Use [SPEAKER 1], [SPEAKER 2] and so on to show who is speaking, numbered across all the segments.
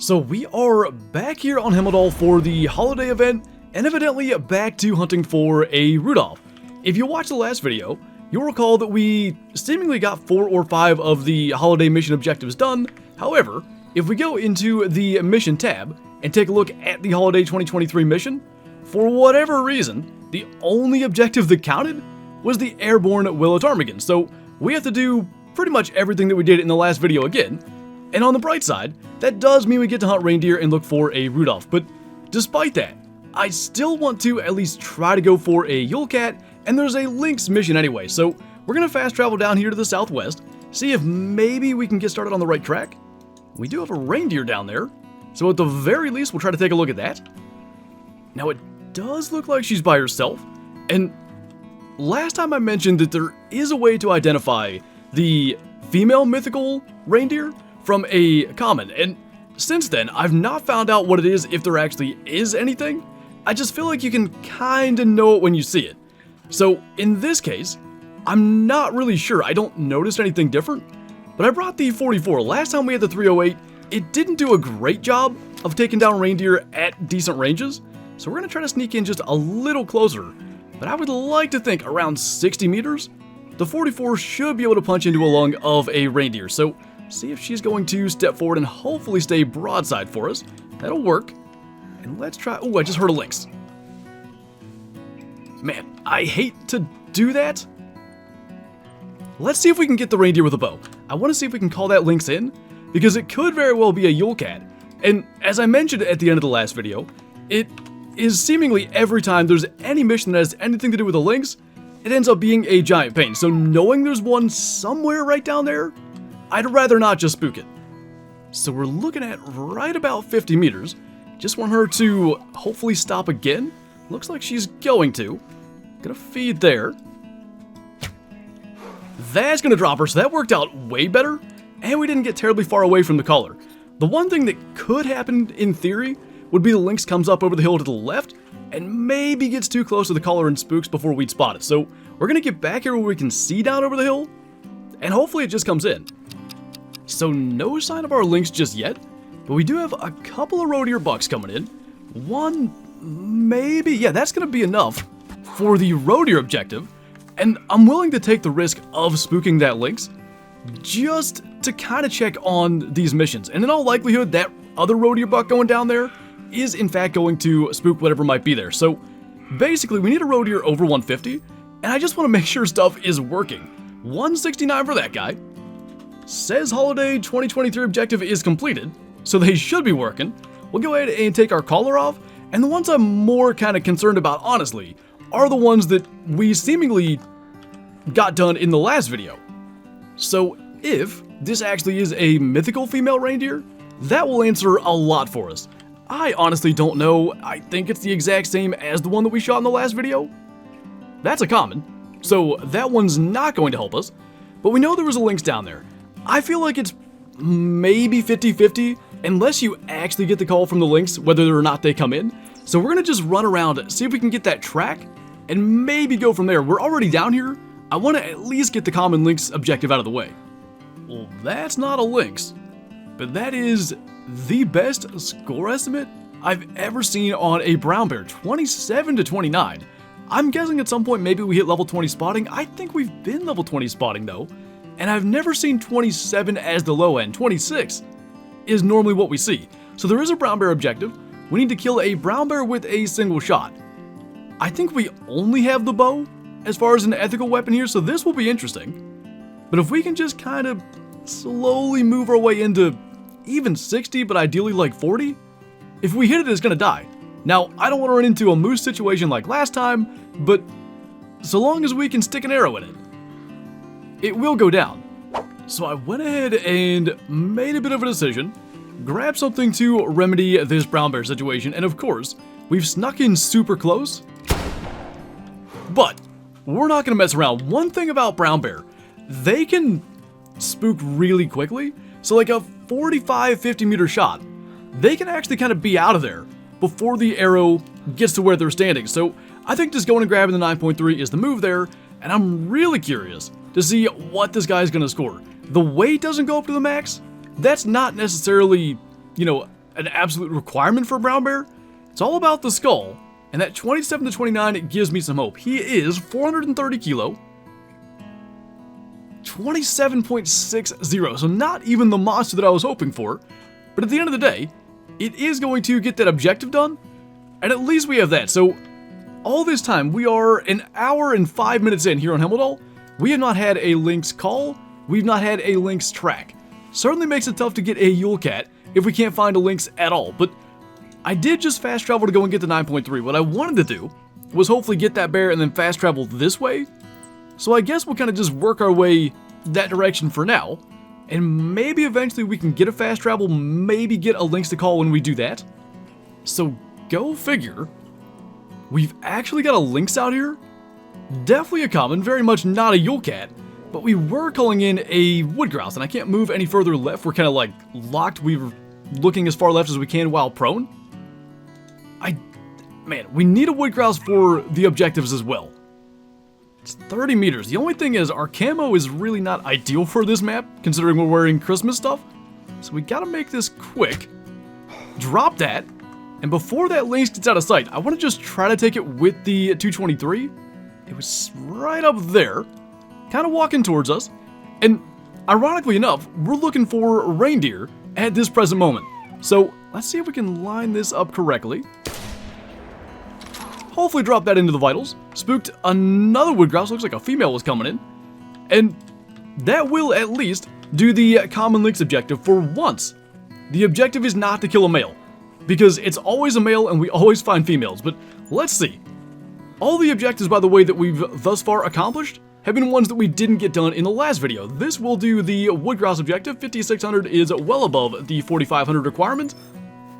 [SPEAKER 1] So we are back here on Hemmeldal for the holiday event, and evidently back to hunting for a Rudolph. If you watched the last video, you'll recall that we seemingly got 4 or 5 of the holiday mission objectives done. However, if we go into the mission tab and take a look at the holiday 2023 mission, for whatever reason, the only objective that counted was the airborne willow ptarmigan. So we have to do pretty much everything that we did in the last video again. And on the bright side, that does mean we get to hunt reindeer and look for a Rudolph. But despite that, I still want to at least try to go for a Yule Cat, and there's a Lynx mission anyway. So we're going to fast travel down here to the southwest, see if maybe we can get started on the right track. We do have a reindeer down there, so at the very least, we'll try to take a look at that. Now, it does look like she's by herself, and last time I mentioned that there is a way to identify the female mythical reindeer from a common, and since then, I've not found out what it is, if there actually is anything. I just feel like you can kinda know it when you see it. So, in this case, I'm not really sure. I don't notice anything different, but I brought the 44. Last time we had the 308, it didn't do a great job of taking down reindeer at decent ranges, so we're gonna try to sneak in just a little closer, but I would like to think around 60 meters, the 44 should be able to punch into a lung of a reindeer. So see if she's going to step forward and hopefully stay broadside for us. That'll work. And let's try... Oh, I just heard a lynx. Man, I hate to do that. Let's see if we can get the reindeer with a bow. I want to see if we can call that lynx in, because it could very well be a Yule Cat. And as I mentioned at the end of the last video, it is seemingly every time there's any mission that has anything to do with a lynx, it ends up being a giant pain. So knowing there's one somewhere right down there, I'd rather not just spook it. So we're looking at right about 50 meters. Just want her to hopefully stop again. Looks like she's going to. Gonna feed there. That's gonna drop her, so that worked out way better. And we didn't get terribly far away from the caller. The one thing that could happen in theory would be the lynx comes up over the hill to the left and maybe gets too close to the caller and spooks before we'd spot it. So we're gonna get back here where we can see down over the hill, and hopefully it just comes in. So no sign of our lynx just yet, but we do have a couple of roe deer bucks coming in. One, maybe, yeah, that's going to be enough for the roe deer objective, and I'm willing to take the risk of spooking that lynx just to kind of check on these missions. And in all likelihood, that other roe deer buck going down there is in fact going to spook whatever might be there. So basically, we need a roe deer over 150, and I just want to make sure stuff is working. 169 for that guy. Says holiday 2023 objective is completed, so they should be working. We'll go ahead and take our collar off, and the ones I'm more kind of concerned about, honestly, are the ones that we seemingly got done in the last video. So if this actually is a mythical female reindeer, that will answer a lot for us. I honestly don't know. I think it's the exact same as the one that we shot in the last video. That's a common, so that one's not going to help us, but we know there was a lynx down there. I feel like it's maybe 50-50 unless you actually get the call from the lynx, whether or not they come in. So we're going to just run around, see if we can get that track, and maybe go from there. We're already down here. I want to at least get the common lynx objective out of the way. Well, that's not a lynx, but that is the best score estimate I've ever seen on a brown bear, 27 to 29. I'm guessing at some point maybe we hit level 20 spotting. I think we've been level 20 spotting though. And I've never seen 27 as the low end. 26 is normally what we see. So there is a brown bear objective. We need to kill a brown bear with a single shot. I think we only have the bow as far as an ethical weapon here, so this will be interesting. But if we can just kind of slowly move our way into even 60, but ideally like 40, if we hit it, it's going to die. Now, I don't want to run into a moose situation like last time, but so long as we can stick an arrow in it, it will go down. So I went ahead and made a bit of a decision, grabbed something to remedy this brown bear situation, and of course, we've snuck in super close, but we're not gonna mess around. One thing about brown bear, they can spook really quickly, so like a 45-50 meter shot, they can actually kind of be out of there before the arrow gets to where they're standing. So I think just going and grabbing the 9.3 is the move there, and I'm really curious to see what this guy's gonna score. The weight doesn't go up to the max. That's not necessarily, you know, an absolute requirement for a brown bear. It's all about the skull, and that 27 to 29, it gives me some hope. He is 430 kilo, 27.60, so not even the monster that I was hoping for. But at the end of the day, it is going to get that objective done, and at least we have that. So all this time, we are an hour and 5 minutes in here on Hemmeldal. We have not had a Lynx call. We've not had a Lynx track. Certainly makes it tough to get a Yule Cat if we can't find a Lynx at all. But I did just fast travel to go and get the 9.3. What I wanted to do was hopefully get that bear and then fast travel this way. So I guess we'll kind of just work our way that direction for now. And maybe eventually we can get a fast travel, maybe get a Lynx to call when we do that. So go figure. We've actually got a Lynx out here. Definitely a common, very much not a Yule Cat. But we were calling in a wood grouse, and I can't move any further left. We're kind of like locked. We were looking as far left as we can while prone. Man, we need a wood grouse for the objectives as well. It's 30 meters. The only thing is our camo is really not ideal for this map, considering we're wearing Christmas stuff. So we gotta make this quick. Drop that. And before that Lynx gets out of sight, I want to just try to take it with the 223. It was right up there, kind of walking towards us. And ironically enough, we're looking for reindeer at this present moment. So let's see if we can line this up correctly. Hopefully drop that into the vitals. Spooked another wood grouse. Looks like a female was coming in. And that will at least do the common Lynx objective for once. The objective is not to kill a male, because it's always a male and we always find females. But let's see. All the objectives, by the way, that we've thus far accomplished have been ones that we didn't get done in the last video. This will do the wood grouse objective. 5,600 is well above the 4,500 requirement.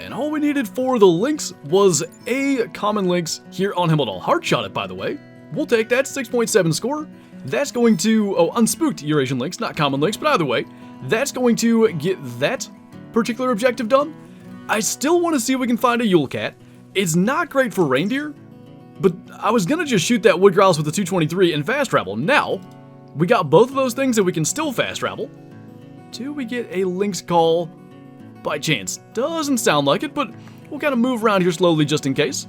[SPEAKER 1] And all we needed for the Lynx was a common Lynx here on Hemmeldal. Hard shot it, by the way. We'll take that, 6.7 score. That's going to, unspooked Eurasian Lynx, not common Lynx, but either way, that's going to get that particular objective done. I still want to see if we can find a Yule Cat. It's not great for reindeer, but I was going to just shoot that wood grouse with the 223 and fast travel. Now, we got both of those things and we can still fast travel. Do we get a Lynx call by chance? Doesn't sound like it, but we'll kind of move around here slowly just in case.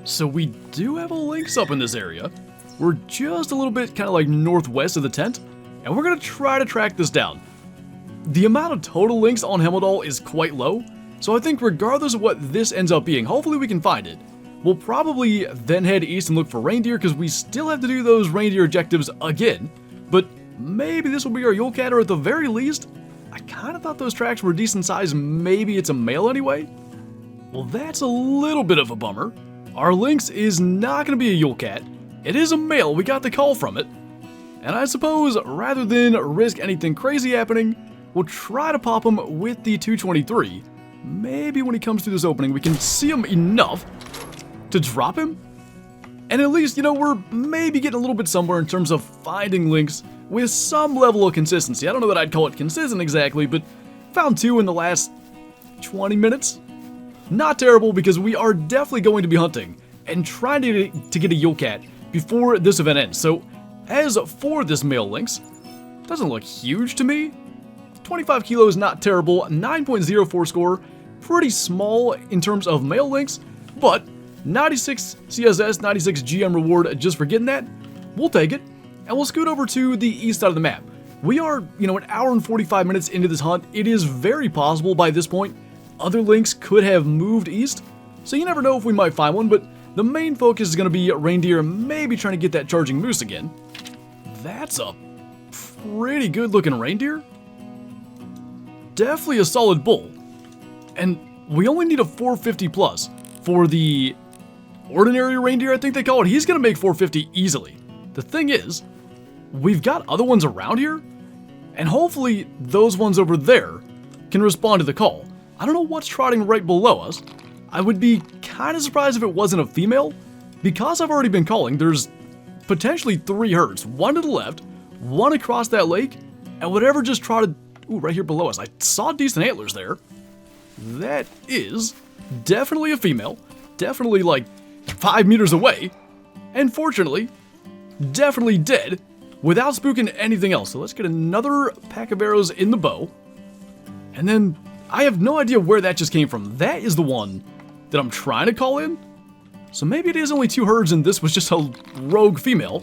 [SPEAKER 1] So we do have a Lynx up in this area. We're just a little bit kind of like northwest of the tent, and we're going to try to track this down. The amount of total Lynx on Hemmeldal is quite low, so I think regardless of what this ends up being, hopefully we can find it. We'll probably then head east and look for reindeer, because we still have to do those reindeer objectives again, but maybe this will be our Yule Cat, or at the very least, I kind of thought those tracks were decent size. Maybe it's a male anyway? Well, that's a little bit of a bummer. Our Lynx is not going to be a Yule Cat. It is a male. We got the call from it. And I suppose rather than risk anything crazy happening, we'll try to pop him with the 223. Maybe when he comes through this opening, we can see him enough to drop him. And at least, we're maybe getting a little bit somewhere in terms of finding Lynx with some level of consistency. I don't know that I'd call it consistent exactly, but found 2 in the last 20 minutes. Not terrible, because we are definitely going to be hunting and trying to get a Yule Cat before this event ends. So as for this male Lynx, doesn't look huge to me. 25 kilos, not terrible. 9.04 score, pretty small in terms of male Lynx, but 96 CSS, 96 GM reward just for getting that. We'll take it. And we'll scoot over to the east side of the map. We are, an hour and 45 minutes into this hunt. It is very possible by this point other Lynx could have moved east, so you never know if we might find one, but the main focus is going to be reindeer, maybe trying to get that charging moose again. That's a pretty good looking reindeer. Definitely a solid bull. And we only need a 450 plus for the ordinary reindeer, I think they call it. He's going to make 450 easily. The thing is, we've got other ones around here, and hopefully those ones over there can respond to the call. I don't know what's trotting right below us. I would be kind of surprised if it wasn't a female. Because I've already been calling, there's potentially 3 herds. One to the left, one across that lake, and whatever just trotted right here below us. I saw decent antlers there. That is definitely a female. Definitely like 5 meters away. And fortunately, definitely dead without spooking anything else. So let's get another pack of arrows in the bow. And then I have no idea where that just came from. That is the one that I'm trying to call in. So maybe it is only 2 herds and this was just a rogue female.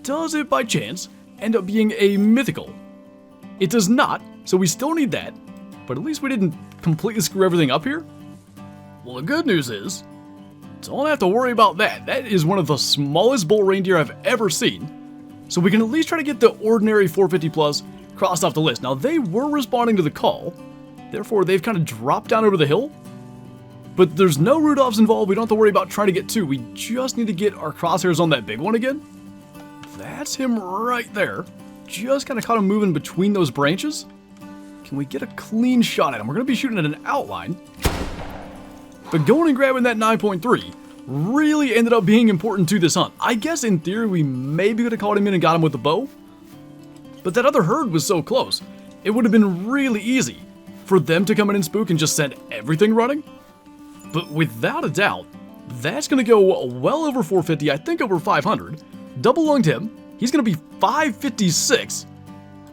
[SPEAKER 1] Does it by chance end up being a mythical? It does not, so we still need that. But at least we didn't completely screw everything up here. Well, the good news is, don't have to worry about that. That is one of the smallest bull reindeer I've ever seen. So we can at least try to get the ordinary 450 plus crossed off the list. Now, they were responding to the call. Therefore, they've kind of dropped down over the hill. But there's no Rudolphs involved. We don't have to worry about trying to get 2. We just need to get our crosshairs on that big one again. That's him right there. Just kind of caught him moving between those branches. Can we get a clean shot at him? We're going to be shooting at an outline. But going and grabbing that 9.3 really ended up being important to this hunt. I guess in theory we maybe could have caught him in and got him with the bow. But that other herd was so close. It would have been really easy for them to come in and spook and just send everything running. But without a doubt, that's going to go well over 450, I think over 500. Double lunged him. He's going to be 556.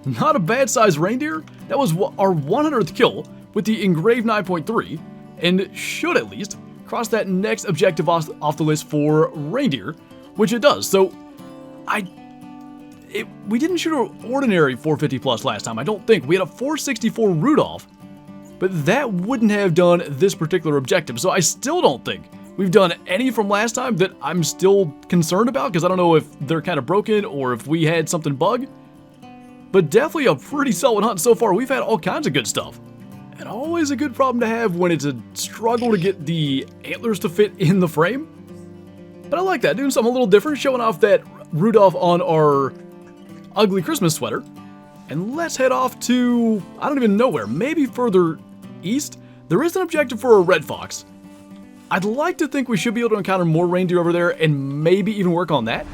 [SPEAKER 1] Not a bad size reindeer. That was our 100th kill with the engraved 9.3 and should at least cross that next objective off the list for reindeer, which it does. So we didn't shoot an ordinary 450 plus last time, I don't think. We had a 464 Rudolph, but that wouldn't have done this particular objective. So I still don't think we've done any from last time that I'm still concerned about, because I don't know if they're kind of broken or if we had something bug. But definitely a pretty solid hunt so far. We've had all kinds of good stuff. And always a good problem to have when it's a struggle to get the antlers to fit in the frame. But I like that, doing something a little different, showing off that Rudolph on our ugly Christmas sweater. And let's head off to, I don't even know where, maybe further east. There is an objective for a red fox. I'd like to think we should be able to encounter more reindeer over there and maybe even work on that.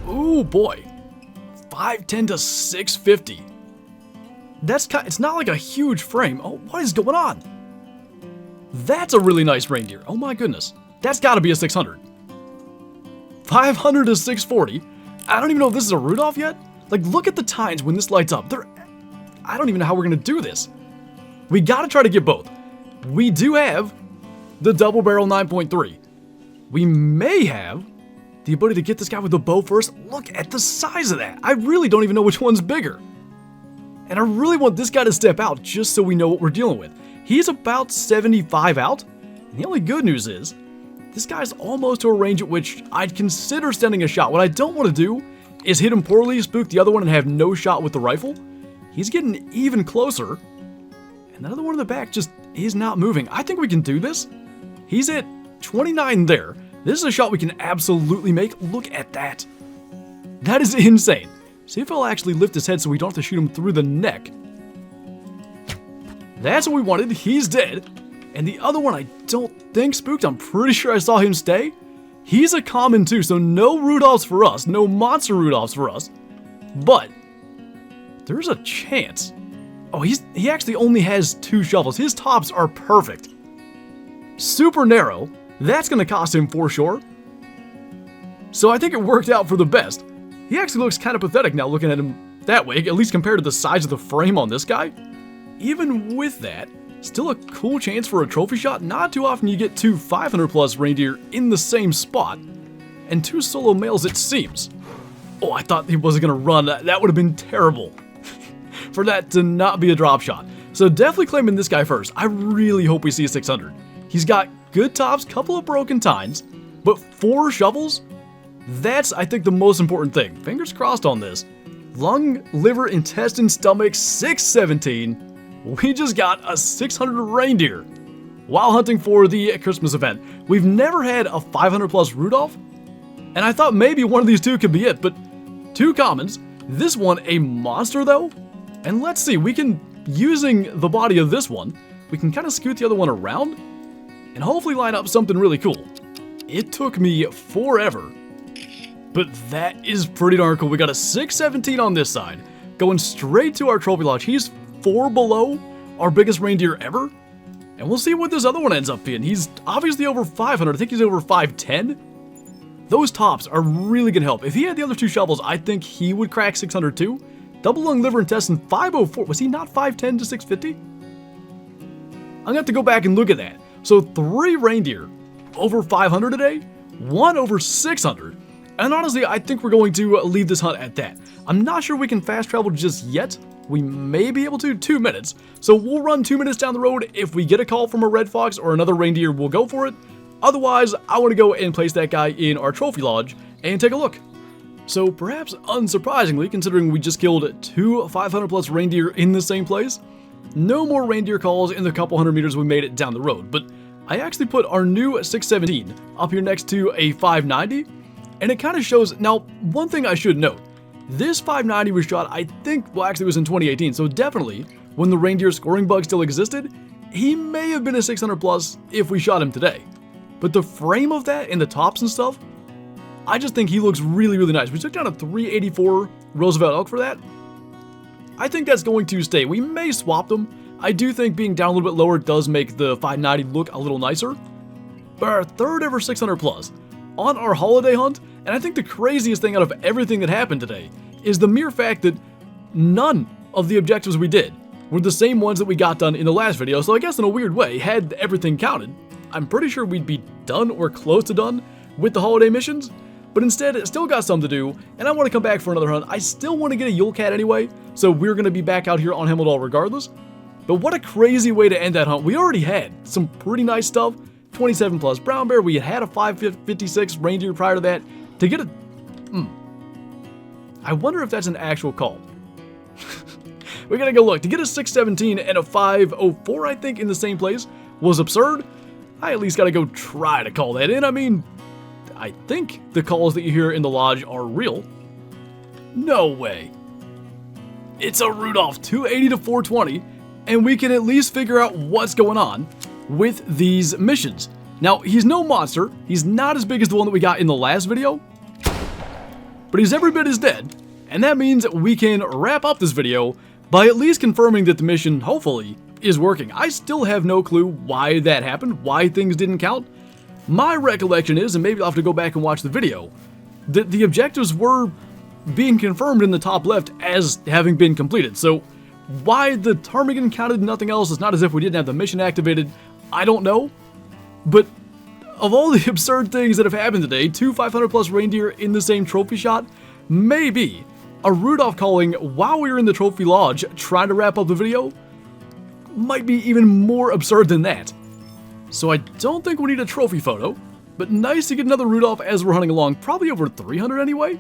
[SPEAKER 1] Ooh boy, 510 to 650. It's not like a huge frame. Oh, what is going on? That's a really nice reindeer. Oh my goodness. That's got to be a 600. 500 to 640. I don't even know if this is a Rudolph yet. Like, look at the tines when this lights up. I don't even know how we're going to do this. We got to try to get both. We do have the double barrel 9.3. We may have the ability to get this guy with the bow first. Look at the size of that. I really don't even know which one's bigger. And I really want this guy to step out just so we know what we're dealing with. He's about 75 out. And the only good news is, this guy's almost to a range at which I'd consider sending a shot. What I don't want to do is hit him poorly, spook the other one, and have no shot with the rifle. He's getting even closer. And the other one in the back just is not moving. I think we can do this. He's at 29 there. This is a shot we can absolutely make. Look at that. That is insane. See if he'll actually lift his head so we don't have to shoot him through the neck. That's what we wanted. He's dead. And the other one I don't think spooked. I'm pretty sure I saw him stay. He's a common too, so no Rudolphs for us. No monster Rudolphs for us. But there's a chance. Oh, he actually only has 2 shovels. His tops are perfect. Super narrow. That's going to cost him for sure. So I think it worked out for the best. He actually looks kind of pathetic now looking at him that way, at least compared to the size of the frame on this guy. Even with that, still a cool chance for a trophy shot. Not too often you get 2 500 plus reindeer in the same spot. And 2 solo males it seems. Oh, I thought he wasn't going to run. That would have been terrible for that to not be a drop shot. So definitely claiming this guy first. I really hope we see a 600. He's got good tops, couple of broken tines, but 4 shovels? That's, I think, the most important thing. Fingers crossed on this. Lung, liver, intestine, stomach, 617. We just got a 600 reindeer while hunting for the Christmas event. We've never had a 500 plus Rudolph, and I thought maybe one of these 2 could be it, but 2 commons. This one a monster though, and let's see, we can, using the body of this one, we can kind of scoot the other one around and hopefully line up something really cool. It took me forever, but that is pretty darn cool. We got a 617 on this side, going straight to our trophy lodge. He's 4 below our biggest reindeer ever, and we'll see what this other one ends up being. He's obviously over 500. I think he's over 510. Those tops are really gonna help. If he had the other 2 shovels, I think he would crack 600 too. Double lung, liver, intestine, 504. Was he not 510 to 650? I'm gonna have to go back and look at that. So 3 reindeer over 500 today, 1 over 600. And honestly, I think we're going to leave this hunt at that. I'm not sure we can fast travel just yet. We may be able to, 2 minutes. So we'll run 2 minutes down the road. If we get a call from a red fox or another reindeer, we'll go for it. Otherwise, I want to go and place that guy in our trophy lodge and take a look. So perhaps unsurprisingly, considering we just killed 2 500 plus reindeer in the same place, no more reindeer calls in the couple hundred meters we made it down the road. But I actually put our new 617 up here next to a 590, and it kind of shows. Now, one thing I should note, this 590 was shot, I think, well, actually it was in 2018, so definitely when the reindeer scoring bug still existed, he may have been a 600 plus if we shot him today. But the frame of that and the tops and stuff, I just think he looks really, really nice. We took down a 384 Roosevelt elk for that. I think that's going to stay. We may swap them. I do think being down a little bit lower does make the 590 look a little nicer. But our third ever 600 plus on our holiday hunt, and I think the craziest thing out of everything that happened today is the mere fact that none of the objectives we did were the same ones that we got done in the last video. So I guess in a weird way, had everything counted, I'm pretty sure we'd be done or close to done with the holiday missions. But instead, it still got some to do, and I want to come back for another hunt. I still want to get a Yule Cat anyway, so we're going to be back out here on Hemmeldal regardless. But what a crazy way to end that hunt. We already had some pretty nice stuff. 27 plus brown bear. We had a 556 reindeer prior to that. To get a... I wonder if that's an actual call. We gotta go look. To get a 617 and a 504, I think, in the same place was absurd. I at least gotta go try to call that in. I mean, I think the calls that you hear in the lodge are real. No way. It's a Rudolph 280 to 420, and we can at least figure out what's going on with these missions. Now, he's no monster. He's not as big as the one that we got in the last video, but he's every bit as dead, and that means we can wrap up this video by at least confirming that the mission, hopefully, is working. I still have no clue why that happened, why things didn't count. My recollection is, and maybe I'll have to go back and watch the video, that the objectives were being confirmed in the top left as having been completed. So why the ptarmigan counted and nothing else, it's not as if we didn't have the mission activated, I don't know. But of all the absurd things that have happened today, 2 500 plus reindeer in the same trophy shot, maybe a Rudolph calling while we were in the trophy lodge trying to wrap up the video might be even more absurd than that. So I don't think we need a trophy photo, but nice to get another Rudolph as we're hunting along, probably over 300 anyway.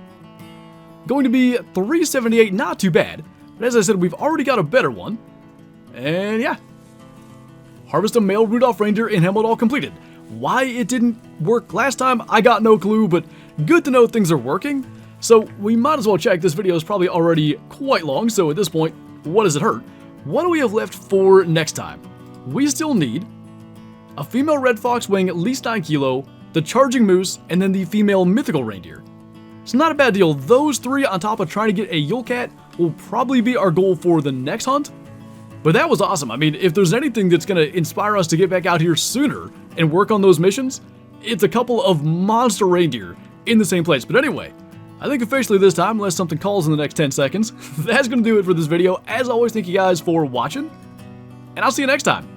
[SPEAKER 1] Going to be 378, not too bad, but as I said, we've already got a better one. And yeah, harvest a male Rudolph reindeer in Hemmeldal completed. Why it didn't work last time, I got no clue, but good to know things are working. So we might as well check. This video is probably already quite long, so at this point, what does it hurt? What do we have left for next time? We still need a female red fox weighing at least 9 kilo, the charging moose, and then the female mythical reindeer. It's not a bad deal. Those 3 on top of trying to get a Yule Cat will probably be our goal for the next hunt. But that was awesome. I mean, if there's anything that's going to inspire us to get back out here sooner and work on those missions, it's a couple of monster reindeer in the same place. But anyway, I think officially this time, unless something calls in the next 10 seconds, that's going to do it for this video. As always, thank you guys for watching, and I'll see you next time.